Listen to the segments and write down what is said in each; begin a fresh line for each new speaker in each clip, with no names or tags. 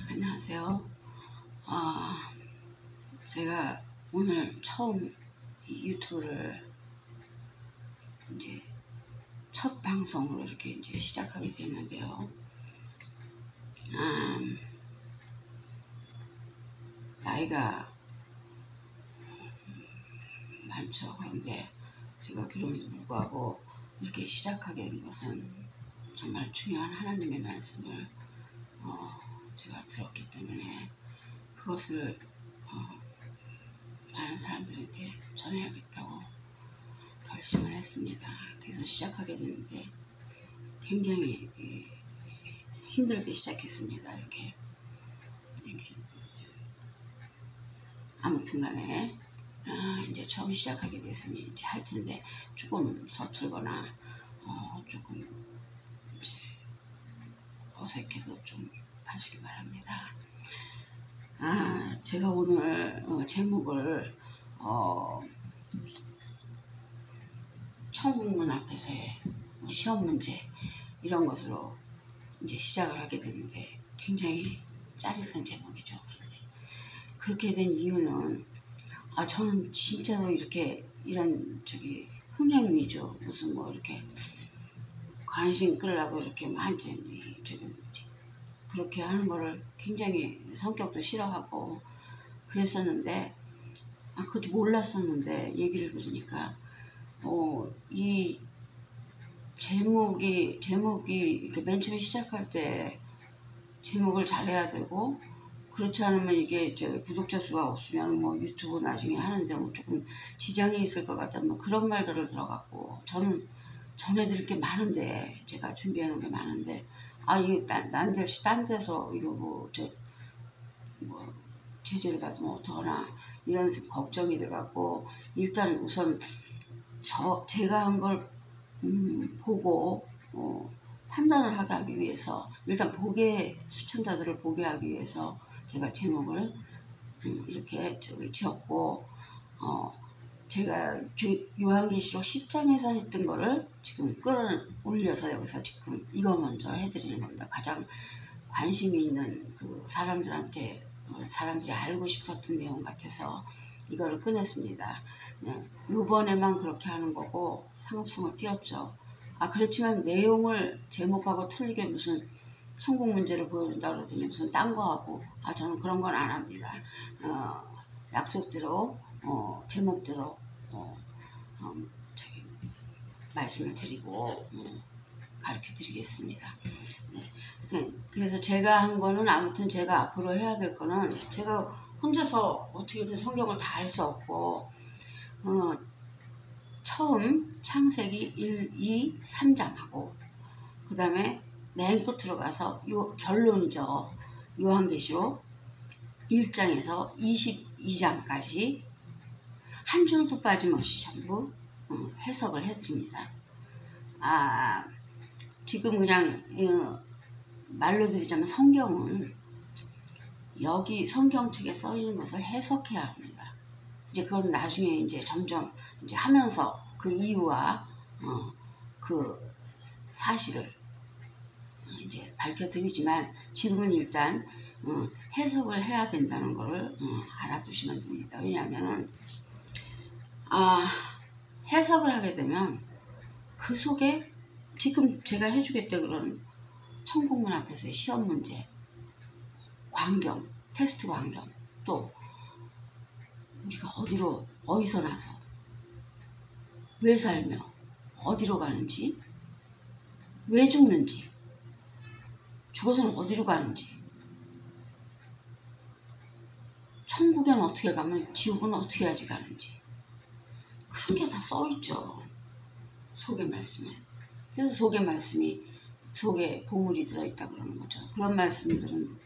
안녕하세요. 제가 오늘 처음 이 유튜브를 이제 첫 방송으로 이렇게 이제 시작하게 됐는데요. 나이가 많죠. 그런데 제가 그럼에도 불구하고 이렇게 시작하게 된 것은 정말 중요한 하나님의 말씀을 제가 들었기 때문에 그것을 많은 사람들한테 전해야겠다고 결심을 했습니다. 그래서 시작하게 됐는데 굉장히 힘들게 시작했습니다. 이렇게 아무튼 간에 이제 처음 시작하게 됐으니 이제 할 텐데 조금 서툴거나 조금 이제 어색해도 좀 봐주기 바랍니다. 제가 오늘 제목을 천국문 앞에서의 시험 문제 이런 것으로 이제 시작을 하게 됐는데 굉장히 짜릿한 제목이죠. 그렇게 된 이유는 저는 진짜로 이렇게 이런 흥행 위주 무슨 뭐 이렇게 관심 끌라고 이렇게 완전히 그렇게 하는 거를 굉장히 성격도 싫어하고 그랬었는데 그것도 몰랐었는데 얘기를 들으니까 이 제목이 이렇게 맨 처음에 시작할 때 제목을 잘해야 되고 그렇지 않으면 이게 구독자 수가 없으면 뭐 유튜브 나중에 하는데 뭐 조금 지장이 있을 것 같다 뭐 그런 말들을 들어갖고 저는 전해드릴 게 많은데 제가 준비해 놓은 게 많은데 이게 딴 데서 이거 뭐 제재를 받으면 어떡하나 이런 걱정이 돼갖고 일단 우선 제가 한 걸 보고 판단을 하기 위해서 일단 시청자들을 보게 하기 위해서 제가 제목을 이렇게 지었고 제가 요한계시록 10장에서 했던 거를 지금 끌어올려서 여기서 지금 이거 먼저 해드리는 겁니다. 가장 관심이 있는 그 사람들이 알고 싶었던 내용 같아서 이거를 꺼냈습니다. 요번에만 그렇게 하는 거고 상업성을 띄웠죠. 그렇지만 내용을 제목하고 틀리게 무슨 천국 문제를 보여준다 그러더니 무슨 딴 거 하고 저는 그런 건 안 합니다. 약속대로 제목대로 말씀을 드리고 가르쳐 드리겠습니다. 그래서 제가 한 거는 아무튼 제가 앞으로 해야 될 거는 제가 혼자서 어떻게든 성경을 다 할 수 없고 처음 창세기 1, 2, 3장하고 그 다음에 맨 끝으로 가서 결론이죠. 요한계시록 1장에서 22장까지 한 줄도 빠짐없이 전부 해석을 해드립니다. 지금 그냥 말로 드리자면 성경은 여기 성경책에 써 있는 것을 해석해야 합니다. 이제 그건 나중에 이제 점점 이제 하면서 그 이유와 그 사실을 이제 밝혀드리지만 지금은 일단 해석을 해야 된다는 것을 알아두시면 됩니다. 왜냐하면은 해석을 하게 되면 그 속에 지금 제가 해주겠다 그러는 천국문 앞에서의 시험 문제, 광경, 테스트 광경, 또 우리가 어디서 나서 왜 살며 어디로 가는지, 왜 죽는지, 죽어서는 어디로 가는지, 천국에는 어떻게 가면 지옥은 어떻게 해야지 가는지 그런 게 다 써있죠. 속의 말씀에. 그래서 속의 말씀이 속에 보물이 들어있다 그러는 거죠. 그런 말씀들은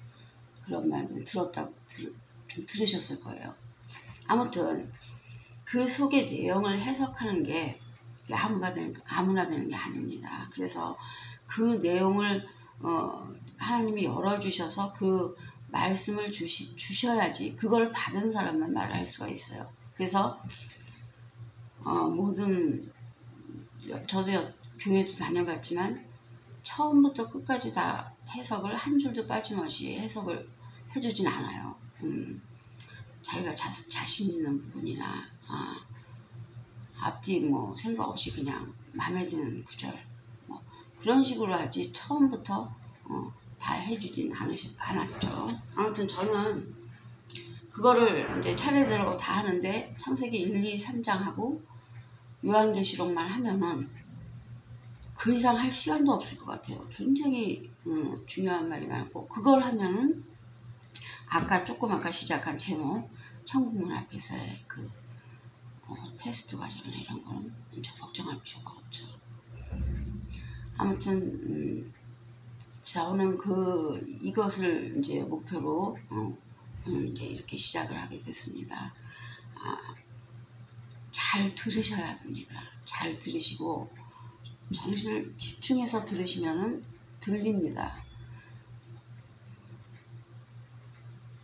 좀 들으셨을 거예요. 아무튼 그 속의 내용을 해석하는 게 아무나 되는 게 아닙니다. 그래서 그 내용을 하나님이 열어주셔서 그 말씀을 주셔야지 그걸 받은 사람만 말할 수가 있어요. 그래서 저도 교회도 다녀봤지만 처음부터 끝까지 다 해석을 한 줄도 빠짐없이 해석을 해주진 않아요. 자기가 자신 있는 부분이나 앞뒤 뭐 생각 없이 그냥 마음에 드는 구절 뭐 그런 식으로 하지 처음부터 다 해주진 않았죠. 아무튼 저는 그거를 이제 차례대로 다 하는데 창세기 1, 2, 3장 하고 요한계시록만 하면은 그 이상 할 시간도 없을 것 같아요. 굉장히 중요한 말이 많고 그걸 하면은 아까 시작한 제목 천국문 앞에서의 그 테스트 과정이나 이런 거는 이제 걱정할 필요가 없죠. 아무튼 저는 이것을 이제 목표로 이제 이렇게 시작을 하게 됐습니다. 잘 들으셔야 합니다. 잘 들으시고 정신을 집중해서 들으시면은 들립니다.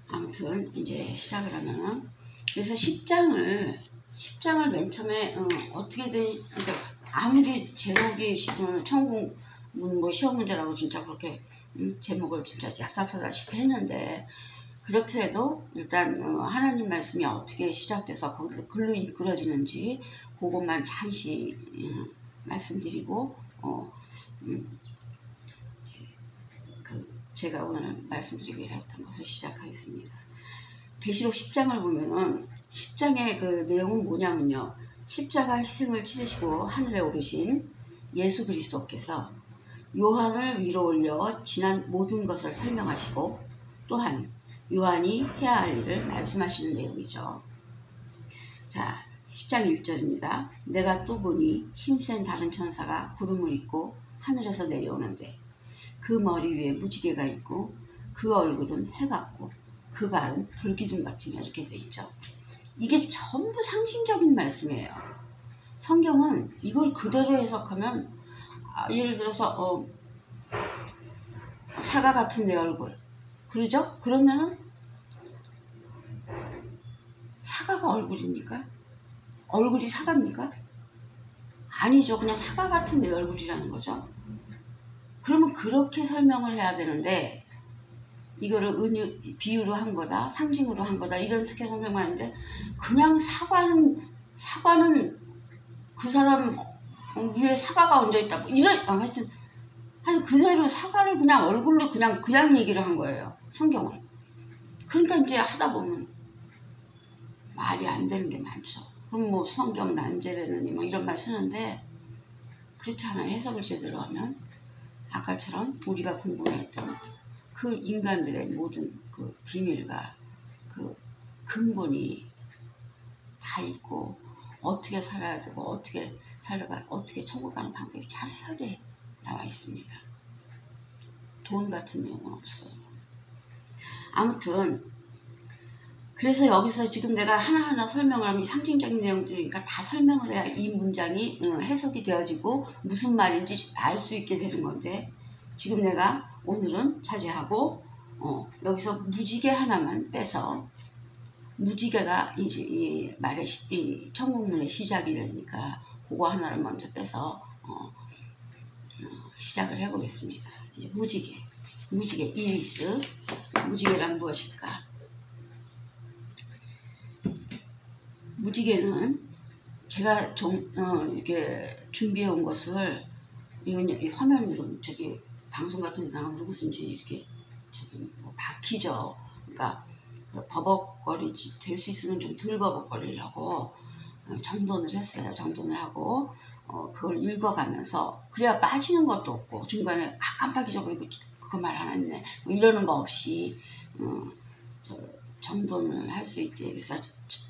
아무튼 이제 시작을 하면은 그래서 10장을 맨 처음에 어떻게든 이제 아무리 제목이 천국 뭐 시험 문제라고 진짜 그렇게 제목을 진짜 얍삽하다시피 했는데 그렇더라도 일단 하나님 말씀이 어떻게 시작돼서 글로 이끌어지는지 그것만 잠시 말씀드리고 제가 오늘 말씀드리기로 했던 것을 시작하겠습니다. 계시록 10장을 보면은 10장의 그 내용은 뭐냐면요. 십자가 희생을 치르시고 하늘에 오르신 예수 그리스도께서 요한을 위로 올려 지난 모든 것을 설명하시고 또한 요한이 해야 할 일을 말씀하시는 내용이죠. 자, 10장 1절입니다. 내가 또 보니 힘센 다른 천사가 구름을 입고 하늘에서 내려오는데 그 머리 위에 무지개가 있고 그 얼굴은 해 같고 그 발은 불기둥 같으며 이렇게 돼 있죠. 이게 전부 상징적인 말씀이에요. 성경은 이걸 그대로 해석하면 예를 들어서 사과 같은 내 얼굴 그러죠? 그러면은 사과가 얼굴입니까? 얼굴이 사과입니까? 아니죠. 그냥 사과 같은 내 얼굴이라는 거죠. 그러면 그렇게 설명을 해야 되는데 이거를 비유로 한 거다, 상징으로 한 거다 이런 식의 설명만 하는데 그냥 사과는 그 사람 위에 사과가 얹어 있다. 하여튼 그대로 사과를 그냥 얼굴로 그냥 얘기를 한 거예요. 성경을. 그러니까 이제 하다 보면 말이 안 되는 게 많죠. 그럼 뭐 성경 난제되느니 뭐 이런 말 쓰는데 그렇지 않아요. 해석을 제대로 하면 아까처럼 우리가 궁금해했던 그 인간들의 모든 그 비밀과 그 근본이 다 있고 어떻게 살아야 되고 어떻게 살다가 어떻게 천국 가는 방법이 자세하게 나와 있습니다. 돈 같은 내용은 없어요. 아무튼 그래서 여기서 지금 내가 하나하나 설명을 하면 상징적인 내용들이니까 다 설명을 해야 이 문장이 해석이 되어지고 무슨 말인지 알 수 있게 되는 건데 지금 내가 오늘은 차지하고 여기서 무지개 하나만 빼서 무지개가 이제 이 천국문의 시작이 되니까 그거 하나를 먼저 빼서 시작을 해보겠습니다. 이제 무지개 이리스 무지개란 무엇일까? 무지개는 제가 이렇게 준비해 온 것을 이 화면으로 저기 방송 같은 데 나가면 누구든지 이렇게 뭐 박히죠. 그러니까 그 버벅거리지 될 수 있으면 좀 덜 버벅거리려고 정돈을 했어요. 정돈을 하고 그걸 읽어가면서 그래야 빠지는 것도 없고 중간에 깜빡 잊어버리고 그거 말 안 했네 뭐 이러는 거 없이 정돈을 할 수 있게 그래서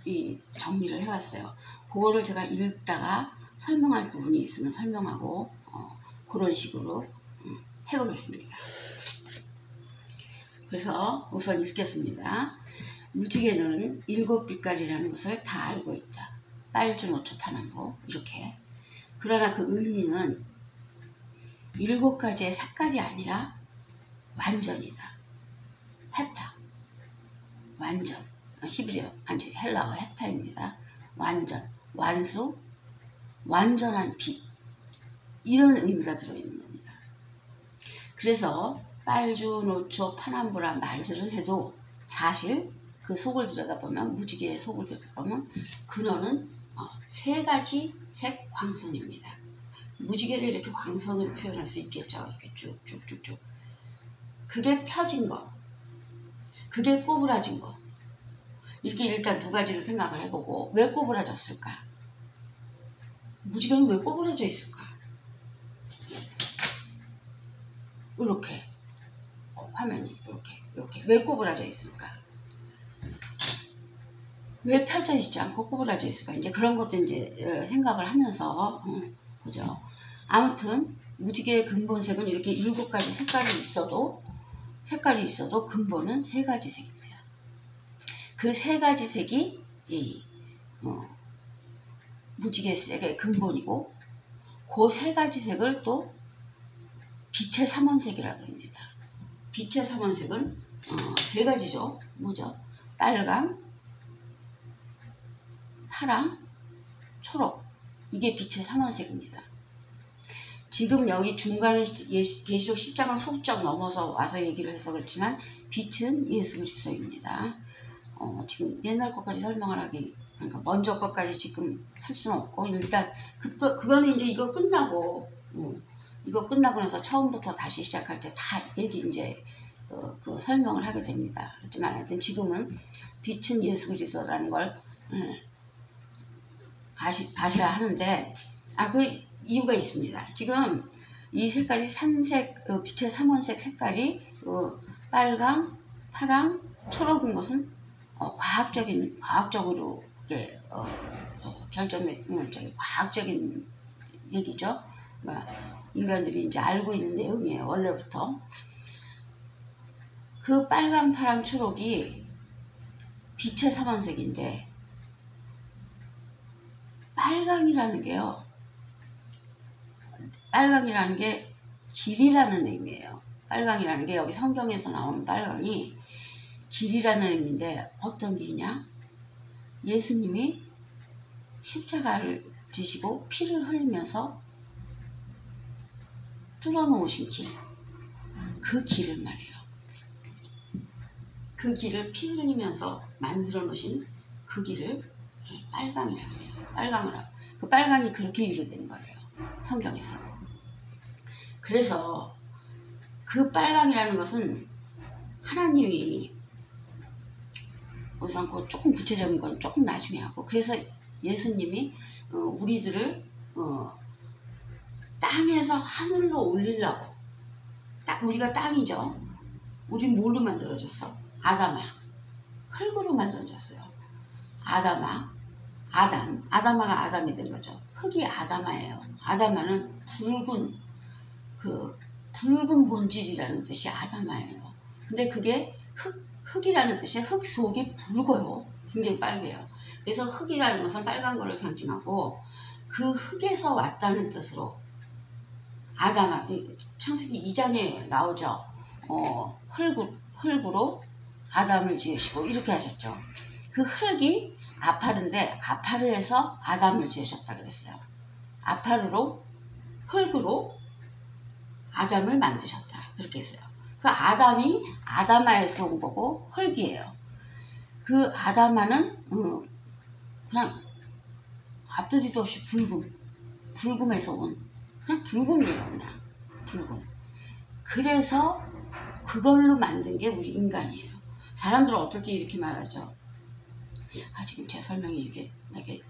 이 정리를 해왔어요. 그거를 제가 읽다가 설명할 부분이 있으면 설명하고 그런 식으로 해보겠습니다. 그래서 우선 읽겠습니다. 무지개는 7빛깔이라는 것을 다 알고 있다. 빨주, 노초, 파남보 이렇게. 그러나 그 의미는 7가지의 색깔이 아니라 완전이다. 헤타, 완전. 히브리어, 아니 헬라어 헤타입니다. 완전, 완수, 완전한 빛. 이런 의미가 들어있는 겁니다. 그래서 빨주, 노초, 파남보란 말들을 해도 사실 그 속을 들여다보면, 무지개의 속을 들여다보면 근원은 세 가지 색 광선입니다. 무지개를 이렇게 광선으로 표현할 수 있겠죠. 이렇게 쭉쭉쭉쭉. 그게 펴진 거, 그게 꼬부라진 거. 이렇게 일단 두 가지를 생각을 해보고, 왜 꼬부라졌을까? 무지개는 왜 꼬부라져 있을까? 이렇게 화면이 이렇게 왜 꼬부라져 있을까? 왜 펴져 있지 않고 꼬부라져 있을까? 이제 그런 것도 이제 생각을 하면서 보죠. 아무튼 무지개의 근본색은 이렇게 7가지 색깔이 있어도 근본은 3가지 색입니다. 그 3가지 색이 이 무지개색의 근본이고, 그 3가지 색을 또 빛의 삼원색이라고 합니다. 빛의 삼원색은 3가지죠. 뭐죠? 빨강, 파랑, 초록. 이게 빛의 삼원색입니다. 지금 여기 중간에 계시록 10장을 훌쩍 넘어서 와서 얘기를 해서 그렇지만 빛은 예수 그리스도입니다. 지금 옛날 것까지 설명을 하기, 그러니까 먼저 것까지 지금 할 수는 없고, 일단 그거는 이제 이거 끝나고 나서 처음부터 다시 시작할 때 다 얘기 이제 그 설명을 하게 됩니다. 하지만 하여튼 지금은 빛은 예수 그리스도라는 걸 아셔야 하는데, 그 이유가 있습니다. 지금 이 색깔이 빛의 삼원색 색깔이 빨강, 파랑, 초록인 것은 과학적으로 그게 과학적인 얘기죠. 인간들이 이제 알고 있는 내용이에요. 원래부터. 그 빨강, 파랑, 초록이 빛의 삼원색인데, 빨강이라는 게 길이라는 의미예요. 빨강이라는 게 여기 성경에서 나오는 빨강이 길이라는 의미인데, 어떤 길이냐? 예수님이 십자가를 지시고 피를 흘리면서 뚫어놓으신 길, 그 길을 말이에요. 그 길을 피 흘리면서 만들어 놓으신 그 길을 빨강이라고 해요. 그 빨강이 그렇게 유래된 거예요. 성경에서. 그래서 그 빨강이라는 것은 하나님이, 우선 그 조금 구체적인 건 조금 나중에 하고, 그래서 예수님이 우리들을 땅에서 하늘로 올리려고, 우리가 땅이죠. 우린 뭘로 만들어졌어? 흙으로 만들어졌어요. 아담아가 아담이 된 거죠. 흙이 아담아예요. 아담아는 붉은 본질이라는 뜻이 아담아예요. 근데 그게 흙이라는 뜻이 흙 속이 붉어요. 굉장히 빨개요. 그래서 흙이라는 것은 빨간 거를 상징하고, 그 흙에서 왔다는 뜻으로 창세기 2장에 나오죠. 흙으로 아담을 지으시고 이렇게 하셨죠. 그 흙이 아파르인데, 아파르에서 아담을 지으셨다 그랬어요. 흙으로 아담을 만드셨다 그렇게 했어요. 그 아담이 아담아에서 온 거고 흙이에요. 그 아담아는 그냥 앞도 뒤도 없이 불금에서 온 그냥 불금이에요. 그냥 불금. 그래서 그걸로 만든 게 우리 인간이에요. 사람들은 어떻게 이렇게 말하죠? 지금 제 설명이 이게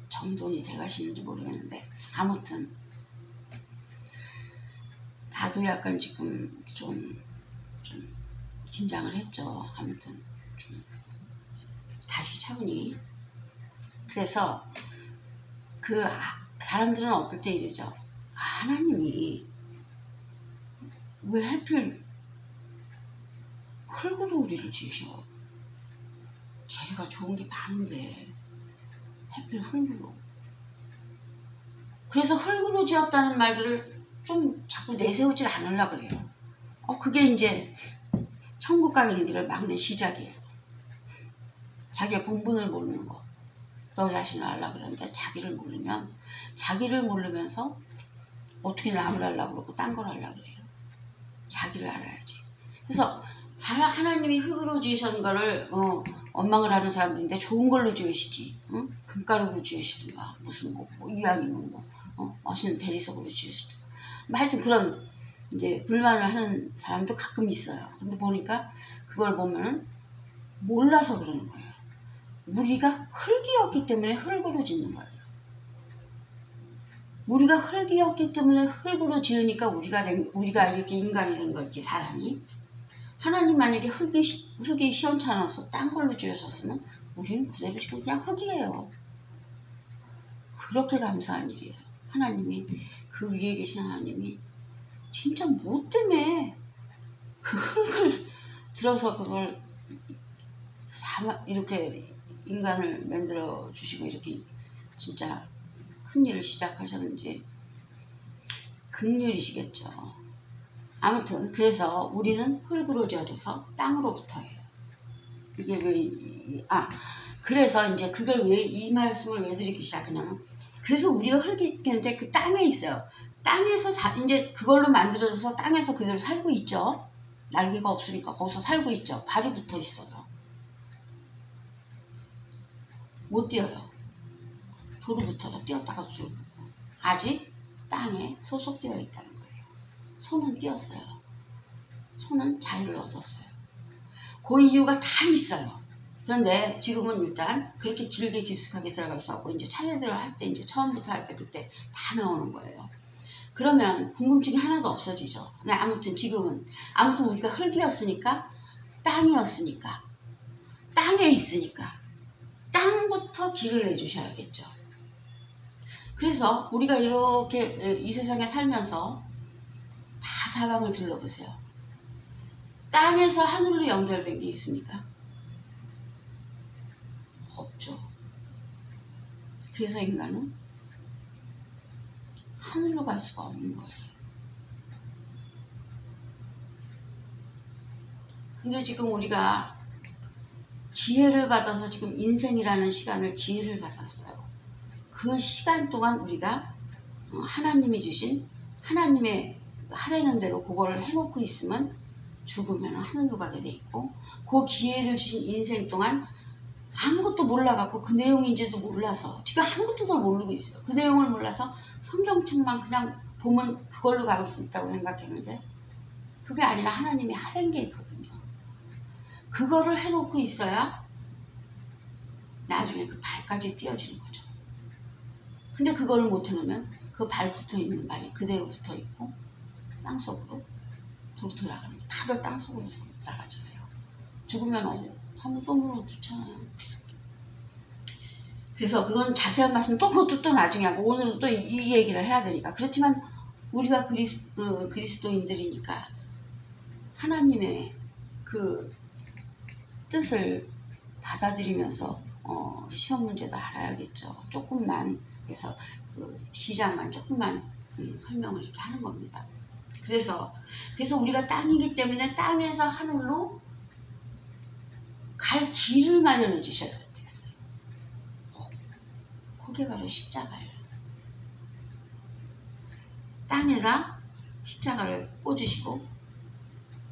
정돈이 돼가시는지 모르겠는데, 아무튼 나도 약간 지금 좀 긴장을 했죠. 아무튼 좀 다시 차분히. 그래서 사람들은 어떨 때 이러죠. 하나님이 왜 하필 흙으로 우리를 지으셔? 재료가 좋은 게 많은데 하필 흙으로. 그래서 흙으로 지었다는 말들을 좀 자꾸 내세우질 않으려고 그래요. 그게 이제 천국 가는 길을 막는 시작이에요. 자기의 본분을 모르는 거. 너 자신을 알라 그러는데 자기를 모르면서 어떻게 남을 알라고 그러고 딴 걸 알라 그래요. 자기를 알아야지. 그래서 하나님이 흙으로 지으신 거를 원망을 하는 사람들인데 좋은 걸로 지으시지. 금가루로 지으시든가 무슨 이왕이면 멋있는 대리석으로 지으시든가. 하여튼 그런 이제 불만을 하는 사람도 가끔 있어요. 근데 보니까 그걸 보면은 몰라서 그러는 거예요. 우리가 흙이었기 때문에 흙으로 짓는 거예요. 우리가 흙이었기 때문에 흙으로 지으니까 우리가 이렇게 인간이 된 거지, 사람이. 하나님 만약에 흙이 시원찮아서 딴 걸로 지으셨으면 우리는 그대로 지금 그냥 흙이에요. 그렇게 감사한 일이에요. 하나님이, 그 위에 계신 하나님이 진짜 뭐 때문에 그 흙을 들어서 그걸 이렇게 인간을 만들어 주시고 이렇게 진짜 큰 일을 시작하셨는지 긍휼이시겠죠. 아무튼 그래서 우리는 흙으로 지어져서 땅으로부터예요. 이게 그래서 이제 그걸 왜 이 말씀을 왜 드리기 시작하냐면, 그래서 우리가 흙이겠는데 그 땅에 있어요. 땅에서 이제 그걸로 만들어져서 땅에서 그대로 살고 있죠. 날개가 없으니까 거기서 살고 있죠. 발이 붙어 있어요. 못 뛰어요. 도로부터도 뛰었다가 쭉 아직 땅에 소속되어 있다는 거예요. 손은 뛰었어요. 손은 자유를 얻었어요. 그 이유가 다 있어요. 그런데 지금은 일단 그렇게 길게 깊숙하게 들어갈 수 없고, 이제 차례대로 할 때, 이제 처음부터 할 때 그때 다 나오는 거예요. 그러면 궁금증이 하나도 없어지죠. 근데 아무튼 지금은, 우리가 흙이었으니까, 땅이었으니까, 땅에 있으니까 땅부터 길을 내주셔야겠죠. 그래서 우리가 이렇게 이 세상에 살면서 다 사방을 둘러보세요. 땅에서 하늘로 연결된 게 있습니까? 없죠. 그래서 인간은 하늘로 갈 수가 없는 거예요. 근데 지금 우리가 기회를 받아서 지금 인생이라는 시간을 기회를 받았어요. 그 시간 동안 우리가 하나님이 주신, 하나님의 하라는 대로 그걸 해놓고 있으면 죽으면 하늘로 가게 돼 있고, 그 기회를 주신 인생 동안 아무것도 몰라갖고 그 내용인지도 몰라서 지금 아무것도 모르고 있어요. 그 내용을 몰라서 성경책만 그냥 보면 그걸로 갈 수 있다고 생각했는데 그게 아니라 하나님이 하라는 게 있거든요. 그거를 해놓고 있어야 나중에 그 발까지 띄어지는 거죠. 근데 그거를 못 해놓으면 그 발 붙어있는 발이 그대로 붙어있고 땅속으로 돌아가는 거예요. 다들 땅속으로 들어가잖아요. 죽으면 한번 또 물어두잖아요. 그래서 그건 자세한 말씀 그것도 또 나중에 하고, 오늘은 또 이 얘기를 해야 되니까. 그렇지만 우리가 그리스도인들이니까 하나님의 그 뜻을 받아들이면서 시험 문제도 알아야겠죠. 조금만, 그래서 그 시작만 조금만 설명을 이렇게 하는 겁니다. 그래서 우리가 땅이기 때문에 땅에서 하늘로 갈 길을 마련해 주셔야 되겠어요. 그게 바로 십자가예요. 땅에다 십자가를 꽂으시고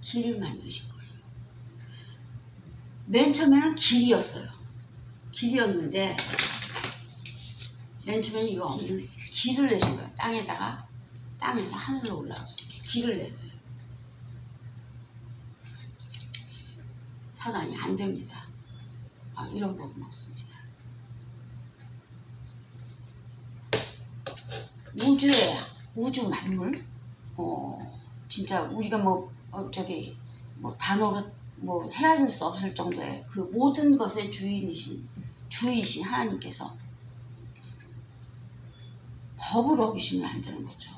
길을 만드신 거예요. 맨 처음에는 길이었어요. 길이었는데 맨 처음에는 이거 없는 길을 내신 거예요. 땅에서 하늘로 올라갈 수 있게 길을 냈어요. 사단이 안 됩니다. 이런 법은 없습니다. 우주 만물, 진짜 우리가 단어로 헤아릴 수 없을 정도의 그 모든 것의 주이신 하나님께서 법을 어기시면 안 되는 거죠.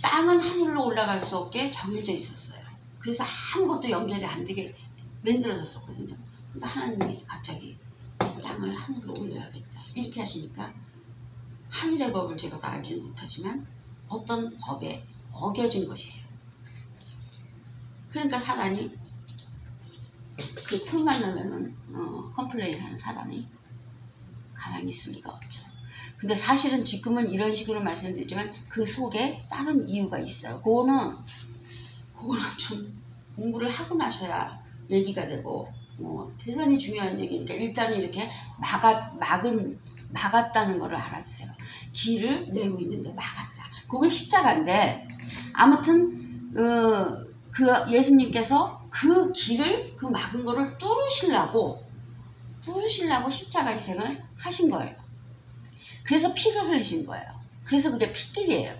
땅은 하늘로 올라갈 수 없게 정해져 있었어요. 그래서 아무것도 연결이 안 되게 만들어졌었거든요. 근데 하나님이 갑자기 이 땅을 하늘로 올려야겠다 이렇게 하시니까, 하늘의 법을 제가 다 알지는 못하지만 어떤 법에 어겨진 것이에요. 그러니까 사단이 그 틈만 나면은 컴플레인하는 사람이 가만히 있을 리가 없죠. 근데 사실은 지금은 이런 식으로 말씀드리지만 그 속에 다른 이유가 있어요. 그거는 좀 공부를 하고 나셔야 얘기가 되고 대단히 중요한 얘기니까 일단 이렇게 막았다는 거를 알아주세요. 길을 내고 있는데 막았다. 그게 십자가인데 아무튼 그 예수님께서 그 길을 그 막은 거를 뚫으시려고 십자가 희생을 하신 거예요. 그래서 피를 흘리신 거예요. 그래서 그게 핏길이에요.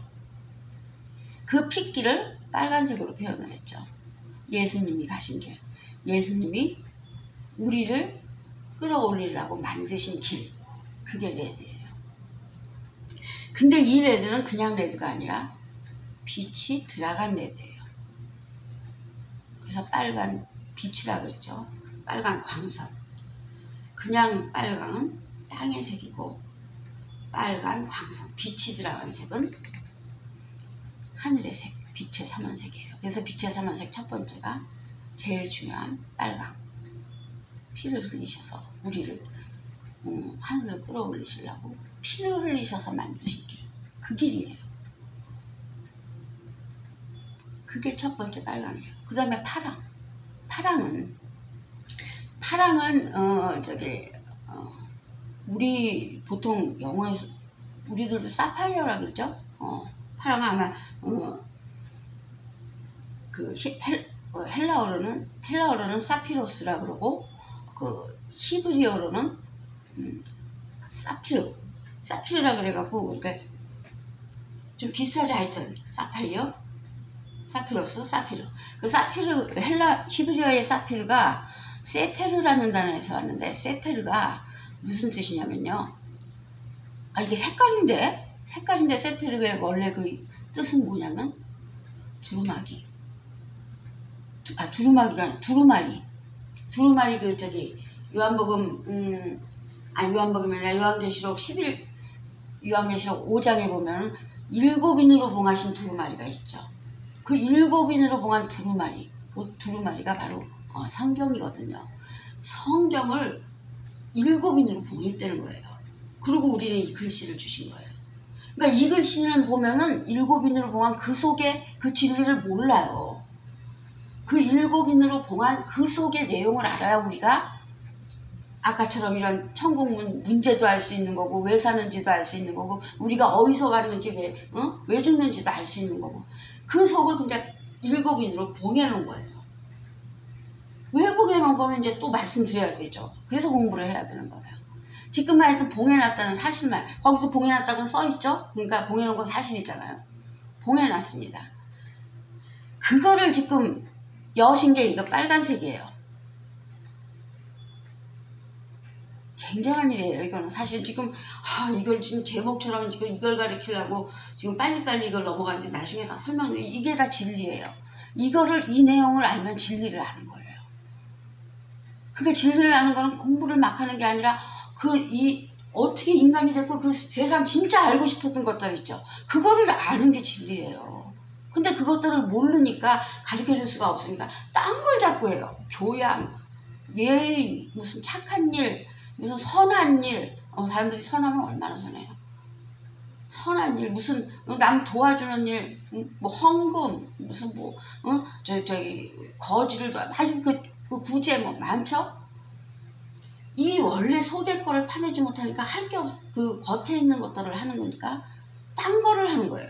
그 핏길을 빨간색으로 표현을 했죠. 예수님이 가신 길. 예수님이 우리를 끌어올리려고 만드신 길. 그게 레드예요. 근데 이 레드는 그냥 레드가 아니라 빛이 들어간 레드예요. 그래서 빨간 빛이라 그러죠. 빨간 광선. 그냥 빨강은 땅의 색이고 빨간 광선, 빛이 들어간 색은 하늘의 색, 빛의 삼원색이에요. 그래서 빛의 삼원색 첫 번째가 제일 중요한 빨강. 피를 흘리셔서 우리를 하늘을 끌어올리시려고 피를 흘리셔서 만드신 길. 그 길이에요. 그게 첫 번째 빨강이에요. 그 다음에 파랑. 파랑은 우리 보통 영어에서 우리들도 사파이어라 그러죠. 파랑은 아마 그 헬라어로는 사피로스라 그러고 그 히브리어로는 사피르라 그래갖고 그러니까 좀 비슷하지 하여튼 사피로스, 사피르. 그 사피르 히브리어의 사피르가 세페르라는 단어에서 왔는데 세페르가 무슨 뜻이냐면요. 이게 색깔인데 세페르의 원래 그 뜻은 뭐냐면 두루마기. 두루마기가 아니라 두루마리. 두루마리 요한복음이 아니라 요한계시록 5장에 보면 7인으로 봉하신 두루마리가 있죠. 그 7인으로 봉한 두루마리. 그 두루마리가 바로 성경이거든요. 성경을 7인으로 봉했다는 거예요. 그리고 우리는 이 글씨를 주신 거예요. 그러니까 이 글씨는 보면은 7인으로 봉한 그 속에 그 진리를 몰라요. 그 7인으로 봉한 그 속의 내용을 알아야 우리가 아까처럼 이런 천국 문제도 알 수 있는 거고 왜 사는지도 알 수 있는 거고 우리가 어디서 가는지 왜 죽는지도 알 수 있는 거고 그 속을 근데 7인으로 봉해놓은 거예요. 왜 봉해놓은 거는 이제 또 말씀드려야 되죠. 그래서 공부를 해야 되는 거예요. 지금만 해도 봉해놨다는 사실만 거기도 봉해놨다고 써있죠. 그러니까 봉해놓은 건 사실이잖아요. 봉해놨습니다. 그거를 지금 여신 게 이거 빨간색이에요. 굉장한 일이에요. 이거는 사실 지금 이걸 지금 제목처럼 지금 이걸 가리키려고 지금 빨리빨리 이걸 넘어가는데 나중에 다 이게 다 진리예요. 이 내용을 알면 진리를 아는 거예요. 그러니까 진리를 아는 거는 공부를 막 하는 게 아니라 어떻게 인간이 됐고 그 세상 진짜 알고 싶었던 것들 있죠. 그거를 아는 게 진리예요. 근데 그것들을 모르니까 가르쳐 줄 수가 없으니까 딴 걸 자꾸 해요. 교양, 예의, 무슨 착한 일, 무슨 선한 일. 사람들이 선하면 얼마나 선해요. 선한 일, 무슨 남 도와주는 일, 뭐 헌금, 무슨 거지를 아주 그 구제 많죠? 이 원래 속의 거를 파내지 못하니까 할 게 그 겉에 있는 것들을 하는 거니까 딴 거를 하는 거예요.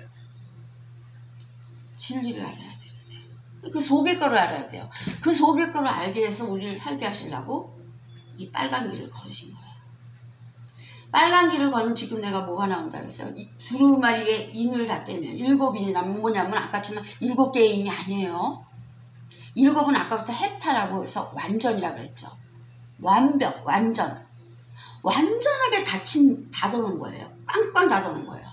진리를 알아야 되는데 그 속의 거를 알아야 돼요. 그 속의 거를 알게 해서 우리를 살게 하시려고 이 빨간 길을 걸으신 거예요. 빨간 길을 걸으면 지금 내가 뭐가 나온다 그랬어요. 두루마리에 인을 다 떼면 7인이나 뭐냐면 아까처럼 7개의 인이 아니에요. 7은 아까부터 헥타라고 해서 완전이라고 그랬죠. 완벽, 완전하게 닫아놓은 거예요. 꽝꽝 닫아놓은 거예요.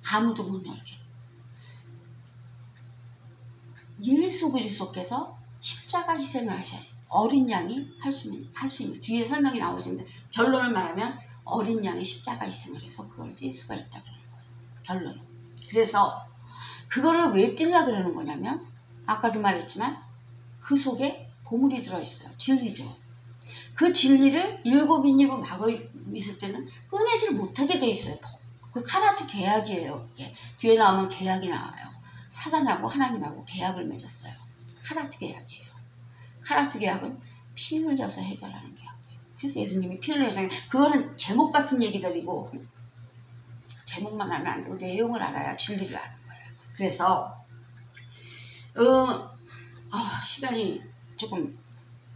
아무도 못 열게. 일소그리 속에서 십자가 희생을 하셔요. 어린 양이 할 수 있는 뒤에 설명이 나오지만 결론을 말하면 어린 양이 십자가 희생을 해서 그걸 뛸 수가 있다 그러는 거예요. 결론은. 그래서 그거를 왜 뛸라 그러는 거냐면 아까도 말했지만 그 속에 보물이 들어있어요. 진리죠. 그 진리를 7인으로 막고 있을 때는 꺼내질 못하게 돼 있어요. 그 카라트 계약이에요. 이게. 뒤에 나오면 계약이 나와요. 사단하고 하나님하고 계약을 맺었어요. 카라트 계약이에요. 카라트 계약은 피 흘려서 해결하는 계약이에요. 그래서 예수님이 피를 흘려서 그거는 제목 같은 얘기들이고 제목만 알면 안 되고 내용을 알아야 진리를 아는 거예요. 그래서 시간이 조금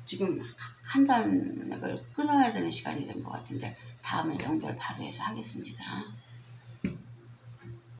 지금 한 단락을 끊어야 되는 시간이 된 것 같은데 다음에 연결 바로 해서 하겠습니다.